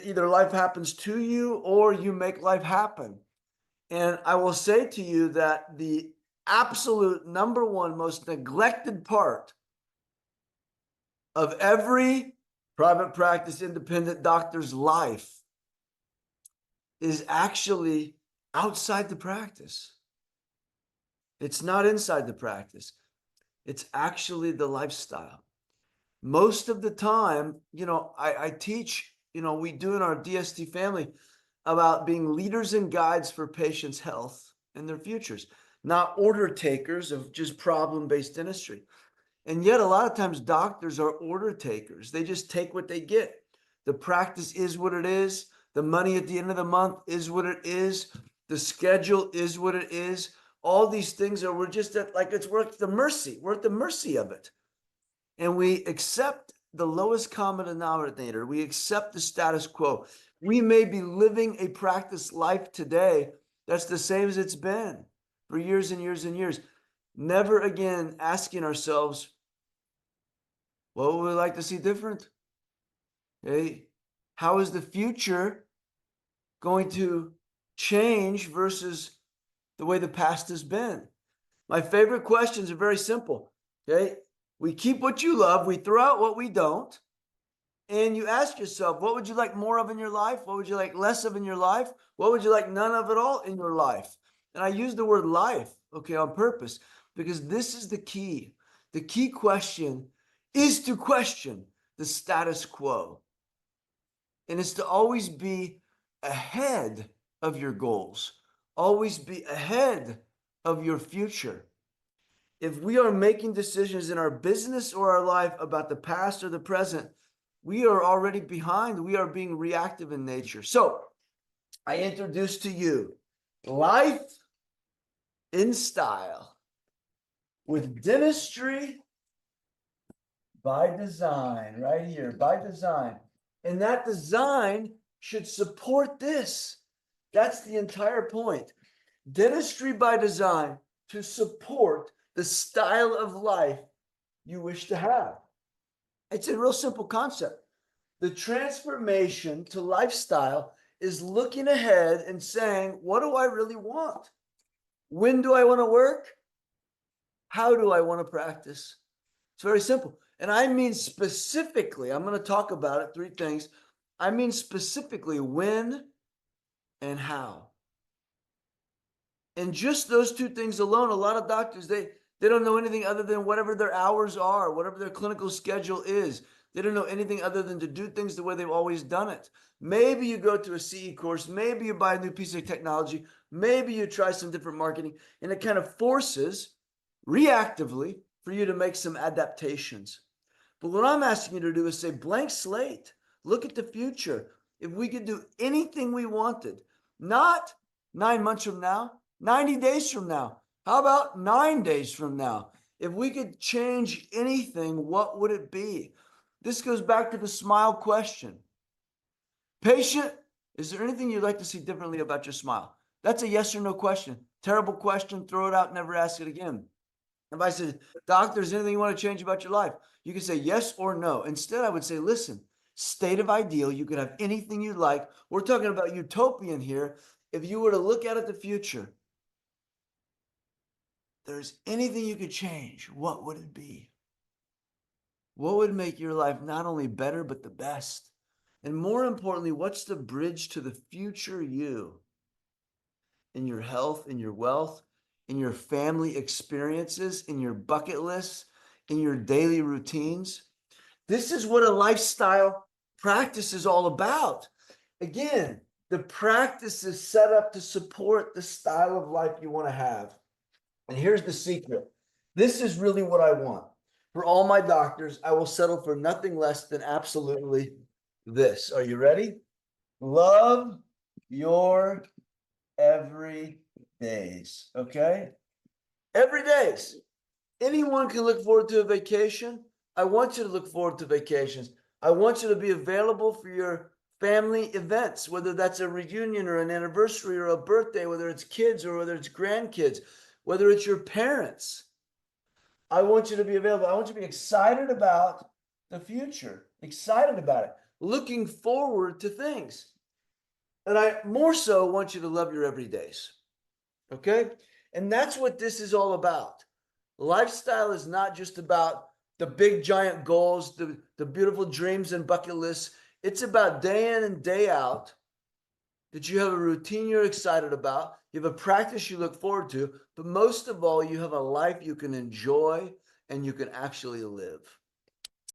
either life happens to you or you make life happen. And I will say to you that the absolute number one most neglected part of every private practice independent doctor's life is actually outside the practice. It's not inside the practice. It's actually the lifestyle. Most of the time, I teach, we do in our DST family about being leaders and guides for patients' health and their futures, not order takers of just problem-based dentistry. And yet a lot of times doctors are order takers. They just take what they get. The practice is what it is. The money at the end of the month is what it is. The schedule is what it is. All these things we're just we're at the mercy. We're at the mercy of it. And we accept the lowest common denominator. We accept the status quo. We may be living a practice life today that's the same as it's been for years and years and years. Never again asking ourselves, what would we like to see different? Okay. How is the future going to change versus the way the past has been? My favorite questions are very simple. Okay. We keep what you love. We throw out what we don't. And you ask yourself, what would you like more of in your life? What would you like less of in your life? What would you like none of at all in your life? And I use the word life, okay, on purpose, because this is the key. The key question is to question the status quo. And it's to always be ahead of your goals, always be ahead of your future. If we are making decisions in our business or our life about the past or the present, we are already behind. We are being reactive in nature. So I introduce to you life in style with dentistry by design, right here, by design. And that design should support this. That's the entire point. Dentistry by design to support the style of life you wish to have. It's a real simple concept. The transformation to lifestyle is looking ahead and saying, what do I really want? When do I want to work? How do I want to practice? It's very simple. And I mean specifically, I'm going to talk about it, 3 things. I mean specifically when and how. And just those 2 things alone, a lot of doctors, they don't know anything other than whatever their hours are, whatever their clinical schedule is. They don't know anything other than to do things the way they've always done it. Maybe you go to a CE course, maybe you buy a new piece of technology, maybe you try some different marketing, and it kind of forces reactively for you to make some adaptations. But what I'm asking you to do is say blank slate, look at the future. If we could do anything we wanted, not 9 months from now, 90 days from now, how about 9 days from now? If we could change anything, what would it be? This goes back to the smile question. Patient, is there anything you'd like to see differently about your smile? That's a yes or no question. Terrible question. Throw it out. Never ask it again. If I said, doctor, is there anything you want to change about your life? You can say yes or no. Instead, I would say, listen, state of ideal. You could have anything you'd like. We're talking about utopian here. If you were to look out at the future, there's anything you could change, what would it be? What would make your life not only better, but the best? And more importantly, what's the bridge to the future you in your health, in your wealth, in your family experiences, in your bucket lists, in your daily routines? This is what a lifestyle practice is all about. Again, the practice is set up to support the style of life you want to have. And here's the secret. This is really what I want. For all my doctors, I will settle for nothing less than absolutely this. Are you ready? Love your every days. Okay? Every days. Anyone can look forward to a vacation. I want you to look forward to vacations. I want you to be available for your family events, whether that's a reunion or an anniversary or a birthday, whether it's kids or whether it's grandkids, whether it's your parents. I want you to be available. I want you to be excited about the future, excited about it. looking forward to things. And I more so want you to love your everydays. Okay. And that's what this is all about. Lifestyle is not just about the big giant goals, the beautiful dreams and bucket lists. It's about day in and day out that you have a routine you're excited about, you have a practice you look forward to, but most of all, you have a life you can enjoy and you can actually live.